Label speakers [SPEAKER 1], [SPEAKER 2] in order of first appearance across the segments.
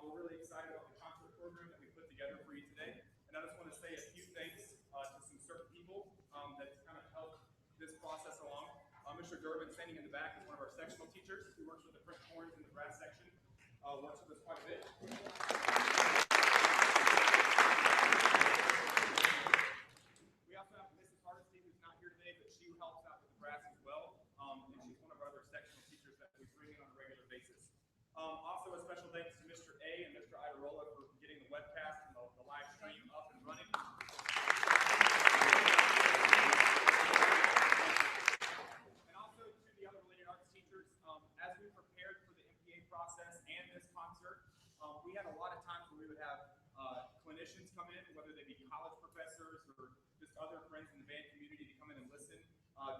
[SPEAKER 1] We're really excited about the concert program that we put together for you today. And I just want to say a few thanks to some certain people that kind of helped this process along. Mr. Durbin, standing in the back, is one of our sectional teachers. He works with the French horns in the brass section. Works with us quite a bit. We also have Mrs. Hardesty, who's not here today, but she helps out with the brass as well. And she's one of our other sectional teachers that we bring in on a regular basis. Also, a special thanks to Mr. A and Mr. Iderola for getting the webcast and the live stream up and running. And also to the other related arts teachers, as we prepared for the MPA process and this concert, we had a lot of times where we would have clinicians come in, whether they be college professors or just other friends in the band community, to come in and listen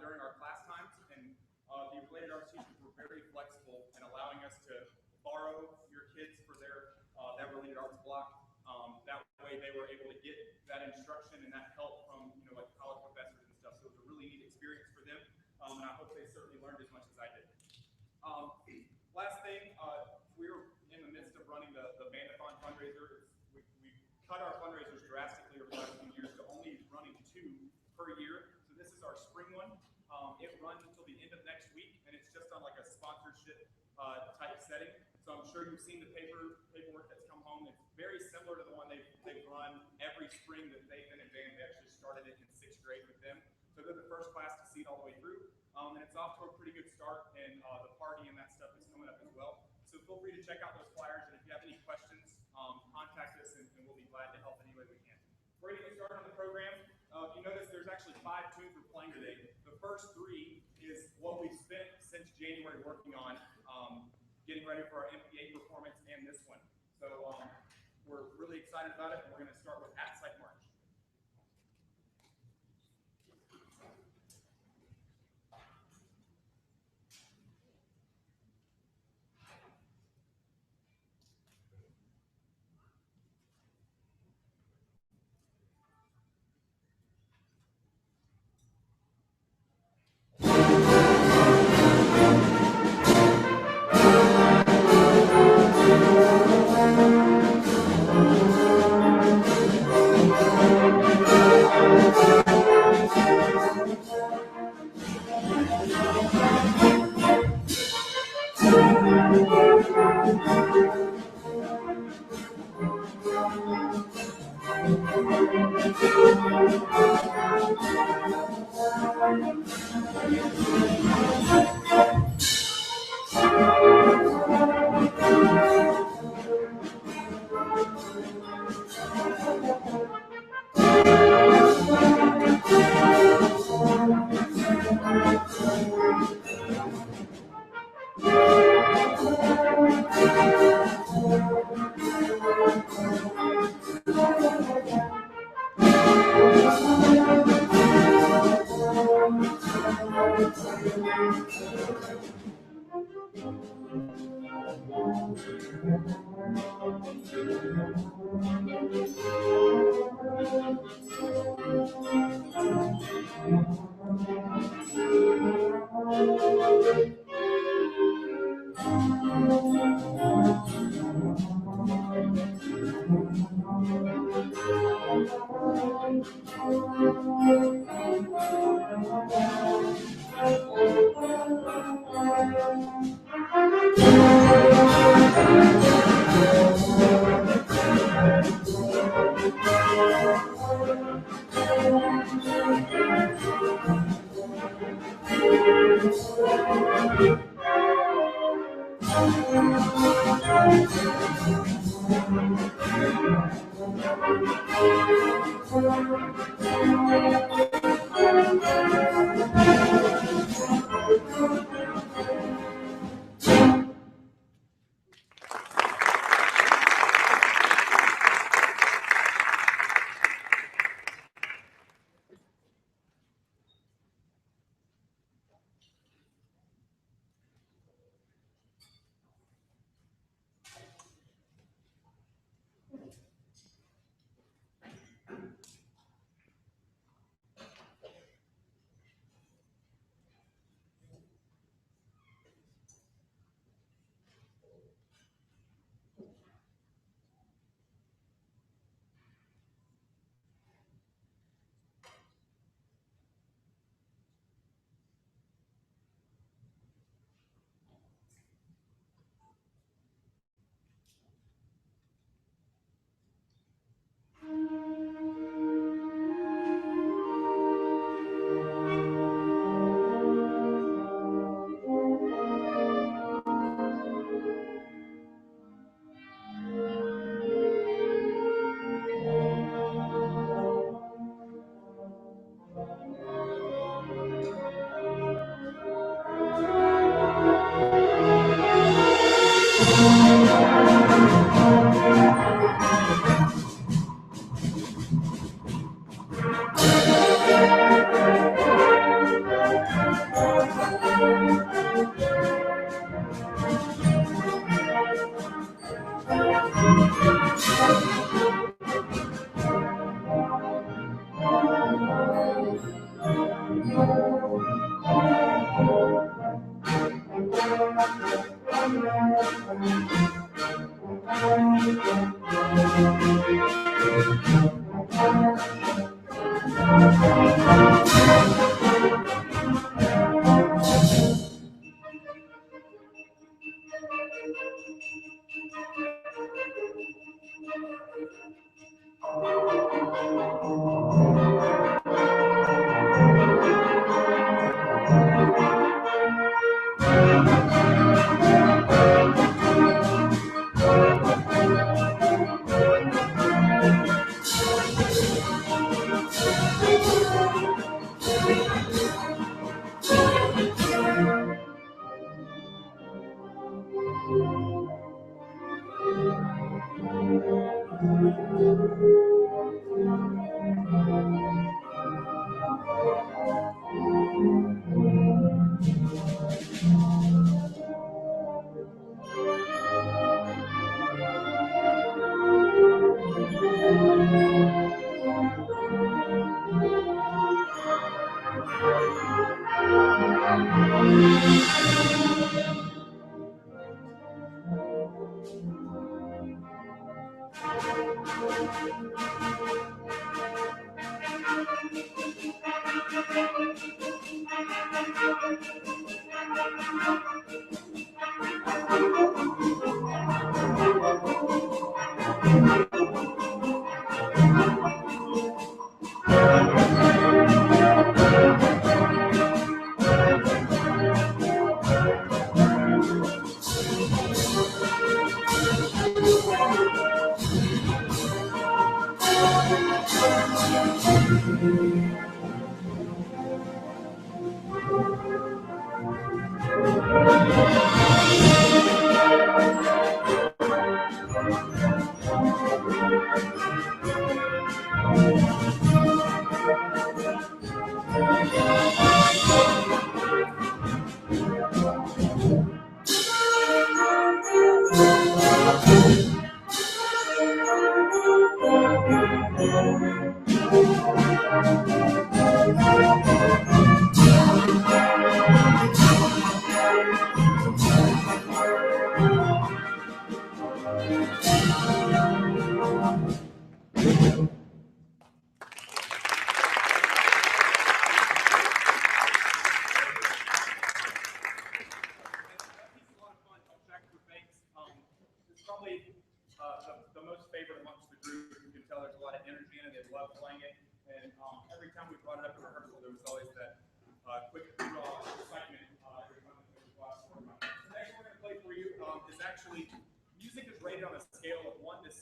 [SPEAKER 1] during our class times. And the related arts teachers were very flexible in allowing us to borrow your kids for their that related arts block. That way they were able to get that instruction and that help from like college professors and stuff. So it was a really neat experience for them, and I hope they certainly learned as much as I did. Last thing, we're in the midst of running the Bandathon fundraiser. We cut our fundraisers drastically over the last few years to only running 2 per year. So this is our spring one. It runs until the end of next week, and it's just on like a sponsorship type setting. So I'm sure you've seen the paperwork that's come home. It's very similar to the one they've run every spring that they've been in band. They actually started it in 6th grade with them. So they're the first class to see it all the way through. And it's off to a pretty good start, and the party and that stuff is coming up as well. So feel free to check out those flyers, and if you have any questions, contact us, and we'll be glad to help any way we can. We're going to get started on the program. If you notice, there's actually 5 tunes we're playing today. The first 3 is what we've spent since January working on, getting ready for our MPA performance and this one. So we're really excited about it, and we're going to start with At Sight March. The most favorite amongst the group. You can tell there's a lot of energy in it. They love playing it. And every time we brought it up in rehearsal, there was always that quick draw excitement every time we watched the next one we're going to play for you is actually music is rated on a scale of 1 to 6,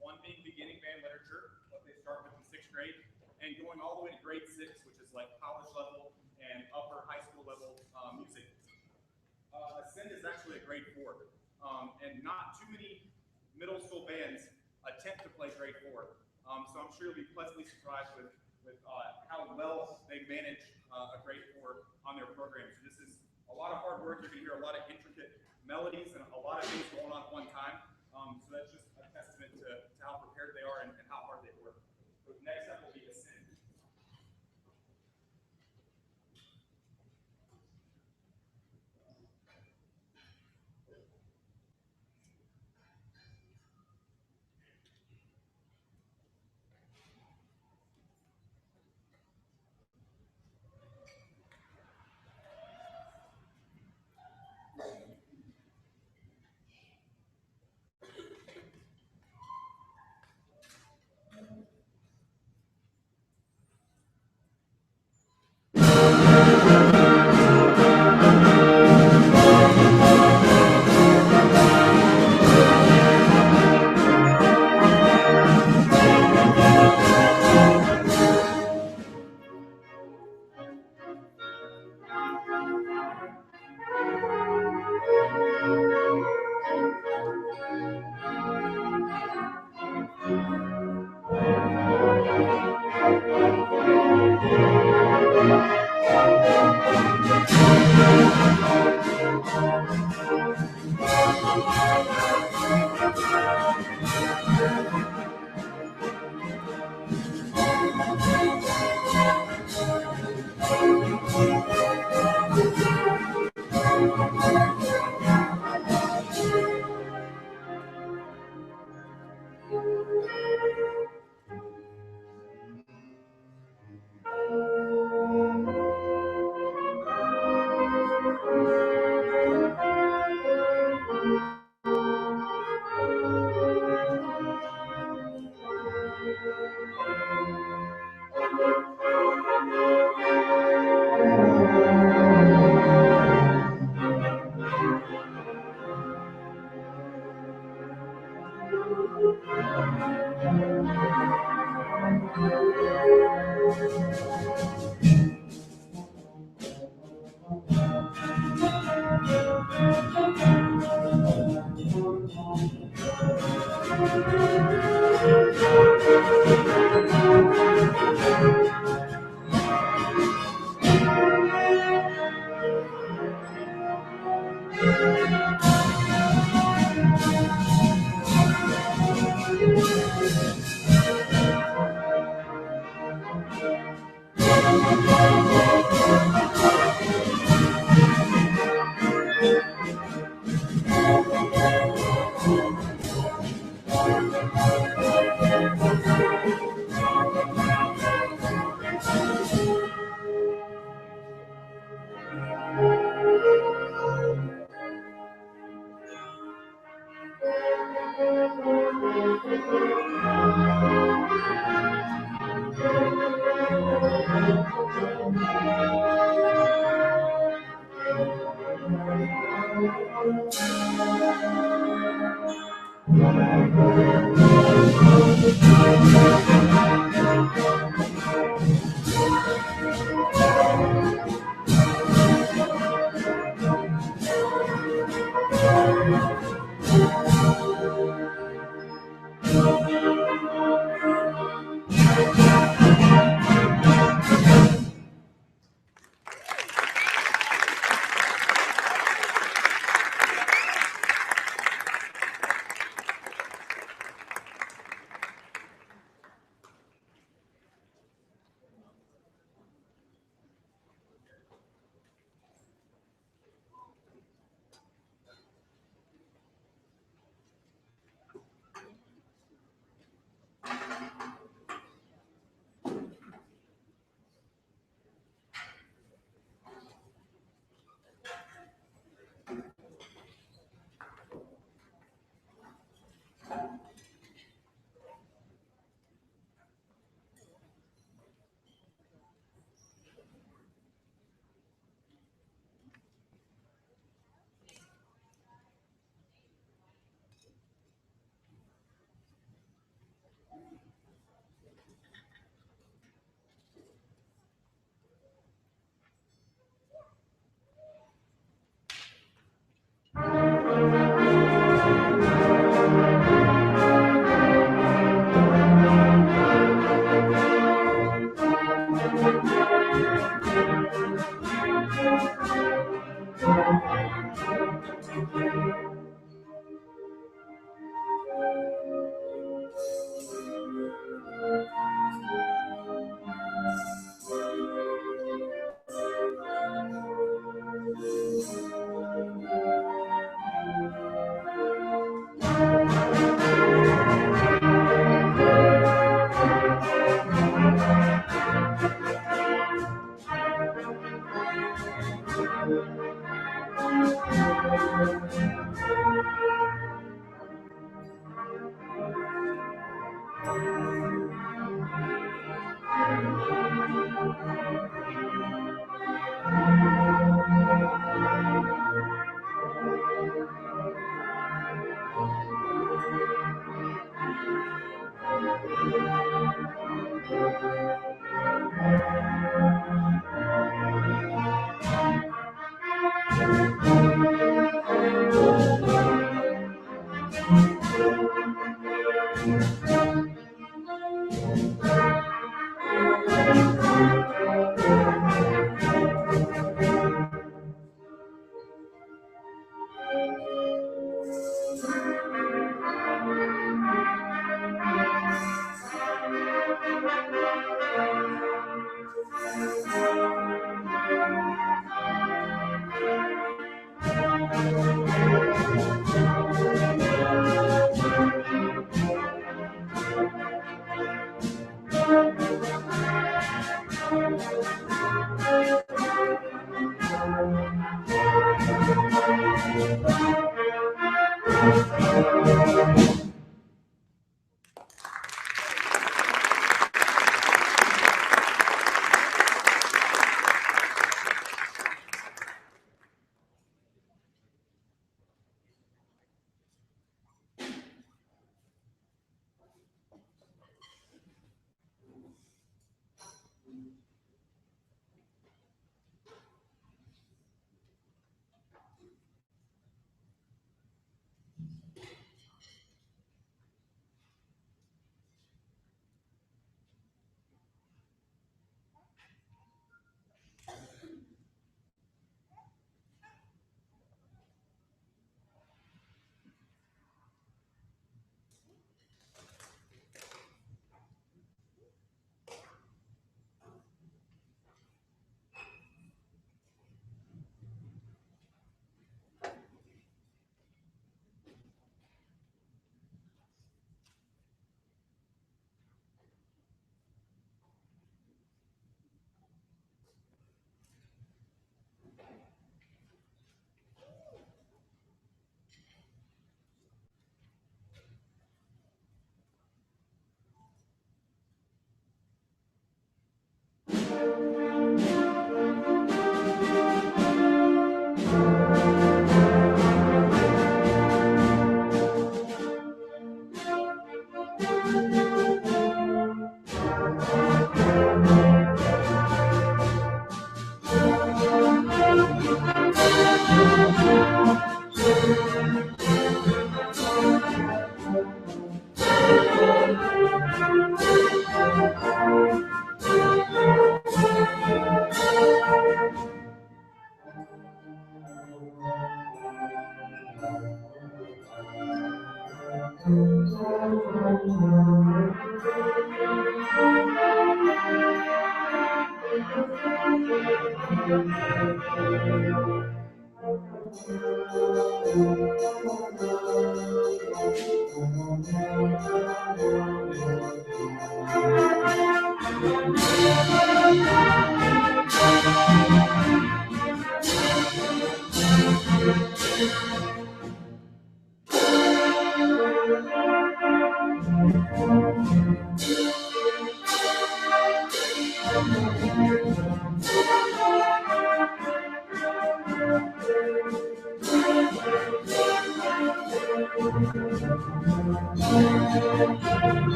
[SPEAKER 1] 1 being beginning band literature, what they start with in 6th grade, and going all the way to grade 6, which is like college level and upper high school level music. Ascend is actually a grade 4, and not too many middle school bands attempt to play grade 4. So I'm sure you'll be pleasantly surprised with how well they manage a grade 4 on their programs. This is a lot of hard work. You're going to hear a lot of intricate melodies and a lot of things going on at one time. So that's just a testament to how prepared they are and how hard they work. So next up will be Ascend.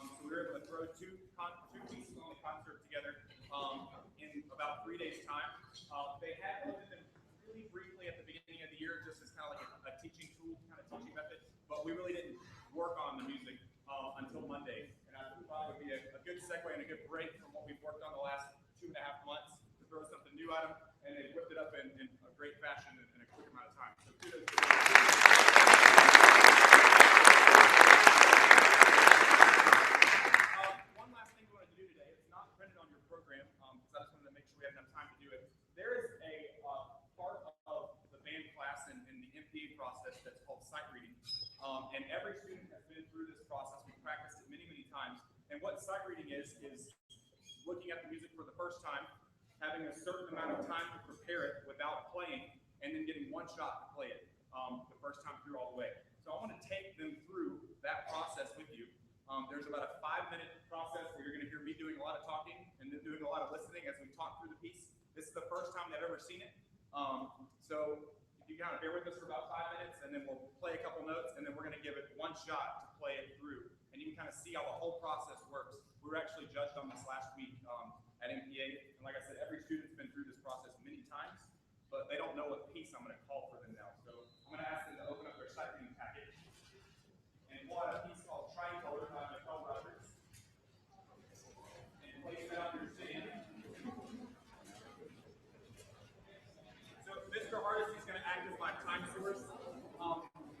[SPEAKER 1] So we were able to throw two pieces on the concert together in about 3 days' time. They had looked at them really briefly at the beginning of the year, just as kind of like a teaching tool, kind of teaching method, but we really didn't work on the music until Monday. And I thought it would be a good segue and a good break from what we've worked on the last 2.5 months to throw something new at them, and they whipped it up in a great fashion in a quick amount of time. So kudos to them. There is a part of the band class in the MPA process that's called sight reading. And every student has been through this process. We've practiced it many, many times. And what sight reading is looking at the music for the first time, having a certain amount of time to prepare it without playing, and then getting one shot to play it the first time through all the way. So I want to take them through that process with you. There's about a 5-minute process where you're going to hear me doing a lot of talking and then doing a lot of listening as we talk through the piece. This is the first time they've ever seen it. So if you kind of bear with us for about 5 minutes, and then we'll play a couple notes, and then we're going to give it one shot to play it through. And you can kind of see how the whole process works. We were actually judged on this last week at MPA. And like I said, every student's been through this process many times, but they don't know what piece I'm going to call for them now. So I'm going to ask them to open up their sight reading packet. And we'll have a piece called Tricolor by Michael Roberts. And place it on your stand. Mr. Hardesty is going to act as my time source.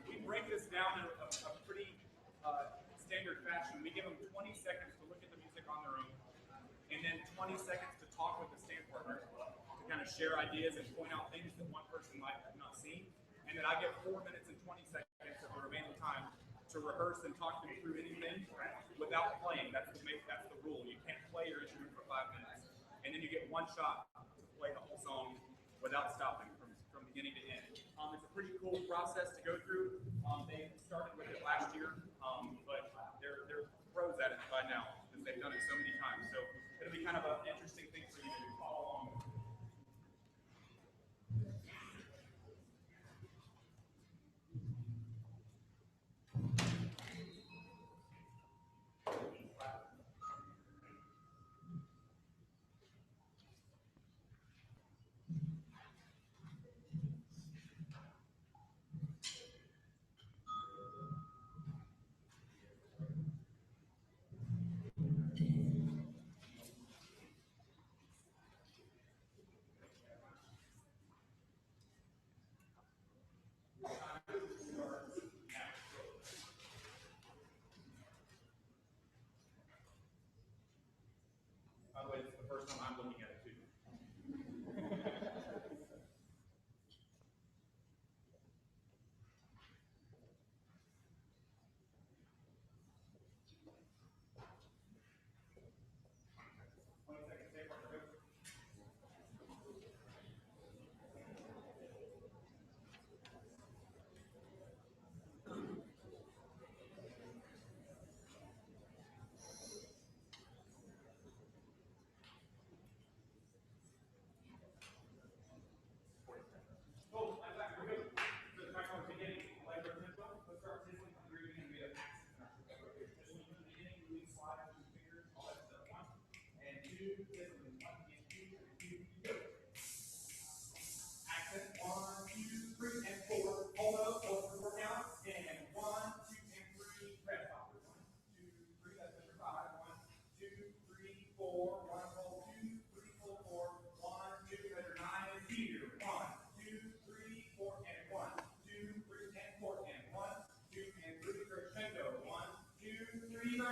[SPEAKER 1] We break this down in a pretty standard fashion. We give them 20 seconds to look at the music on their own, and then 20 seconds to talk with the stand partner to kind of share ideas and point out things that one person might have not seen. And then I get 4 minutes and 20 seconds of the remaining time to rehearse and talk them through anything without playing. That's the rule. You can't play your instrument for 5 minutes. And then you get one shot to play the whole song without stopping from beginning to end. It's a pretty cool process to go through. They started with it last year, but they're pros at it by now because they've done it so many times. So it'll be kind of an interesting thing for you to follow along with. By the way, it's the first time I'm looking at it too.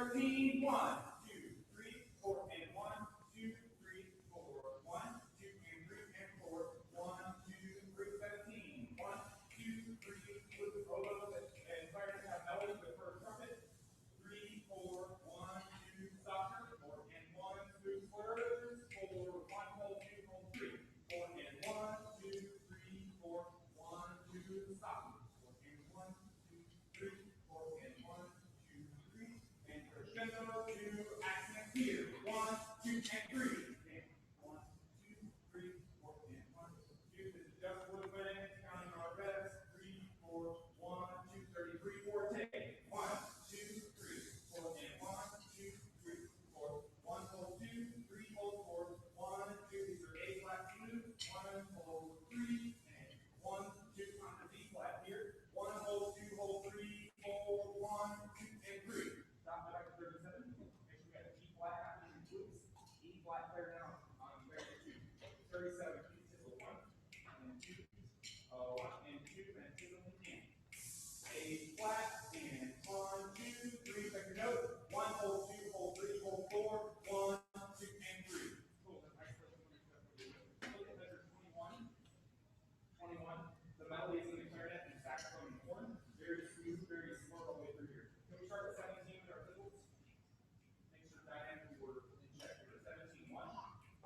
[SPEAKER 1] 13, 1, 2, 3, 4, and 1, 2, 3, 4, 1, 2, and 3, and 4, 1, 2, 3, 17, 1, 2, 3, with the oboes and clarinets have melodies with first trumpet, 3, 4, 1, 2, stop, 4, and 1, smooth slurs, 4, 1, hold, 2, hold, 3, 4, and 1, 2, 3, 4, 1, 2, stop, 4, and 1, 2, 3, 4, and 1, 2, 3, and crescendo to accent here, 1, 2, and 3, and 1, 2, 3, 4, and 1, 2, this is just woodwind, counting our reps, 3, 4, 1, 2, 33, 4, take, 1, 2, 3, 4, and 1, 2, 3, 4, 1, hold, 2, 3, hold, 4, 1, 2, these are A flat smooth, 1, hold, 3, and 1, 2, on the B flat here, 1, hold, 2, hold, 3, 4, 1, 2, and 3. Stop it after 37. Make sure we got E flat after your twos. E flat clear down on very 2. 37, keep tizzle 1 and 2, 1 and 2, and tizzle again. A flat and 1, 2, 3, second note. 1, hold, 2, hold, 3, hold, 4, 1, 2, and 3. Cool. That's nice. Look at measure 21. 21. The melody is in the clarinet and saxophone and horn. Very smooth, very slow all the way through here. Can we start at 17 with our fiddles? Make sure Diane, we were in check here. 17, 1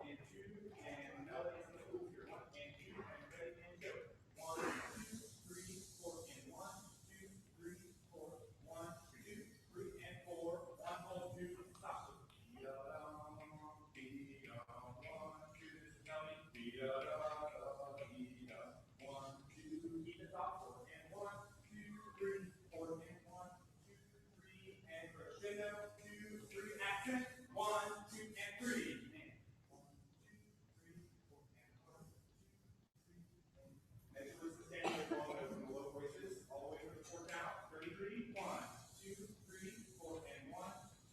[SPEAKER 1] and 2, and melody is in the loop here. 1 and 2, and ready and go. 1, 2, 3, 4, and 1, 2, 3, 4, 1, 2, 3, and 4. 1, hold, 2, stop. Be-da-da, be-da, 1, 2, this is melody. Be-da-da. 1, 2, keep it top, 4, and 1, 2, 3, 4, and 1, 2, 3, and crescendo, 2, 3, accent, 1, 2, and 3, and 1, 2, 3, 4, and 1, 2, 3, and next verse is standing with all those in the low voices, all the way to the fourth out, 33, 1, 2, 3, 4, and 1,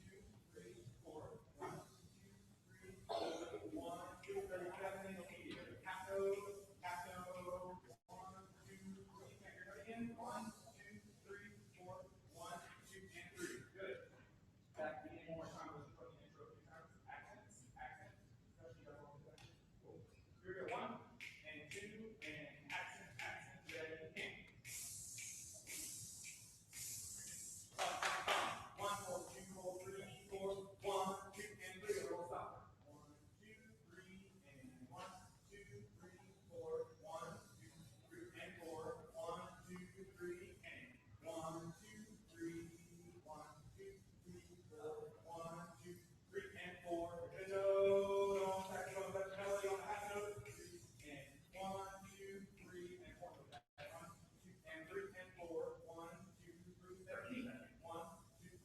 [SPEAKER 1] 2, 3, 4, 1, 2, 3, 4, 1, 2, 37, and okay, half note, 1, 2, 3, 4, 1, 2, and 3. Good. Back again one more time. Let's put the intro a few times. Accents, accent. Especially you guys all do that. Cool. Here we go. 1 and 2 and accent, accent. Ready and 1, hold, 2, hold, 3, 4, 1, 2, and 3. Roll stop. 1, 2, 3, and 1, 2, 3, 4, 1, 2, 3, and 4. 1, 2, 3, and 1, 2, 3, 1, 2, 3, 4, 1, 2, 3, and 4. Crescendo, don't saxophone, that's melody on the half note. 3, and 1, 2, 3, and 4. 1, 2, and 3, and 4. 1, 2, 3, 17. 1, 2,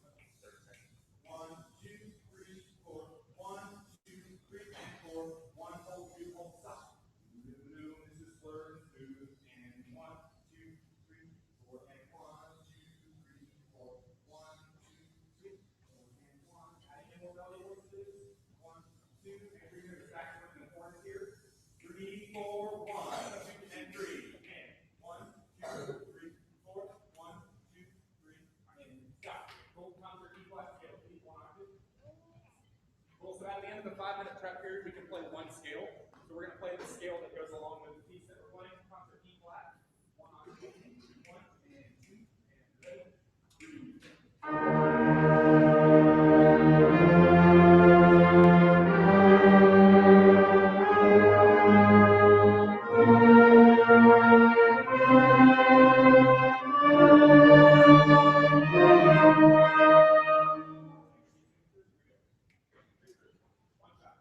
[SPEAKER 1] 1, 2, 3, 4. 1, 2, 3, and 4. 1, hold, 2, hold, stop. This is slurred, smooth, and 1, 2, 3, 4, and 1, 2, 3, 4, 1, 2, 3, 4, and 1. Adding in more melody voices. 1, 2, and 3. Here's the saxophone and the horns here. 3, 4, 1, 2, and 3. And 1, 2, 3, 4, 1, 2, 3, and stop. Full concert E flat scale. Keep 1 octave. Cool. So at the end of the 5-minute prep period, we can play one scale. So we're going to play the scale that goes along with the piece that we're playing. Concert E flat. 1 octave. 1 and 2 and ready. One shot.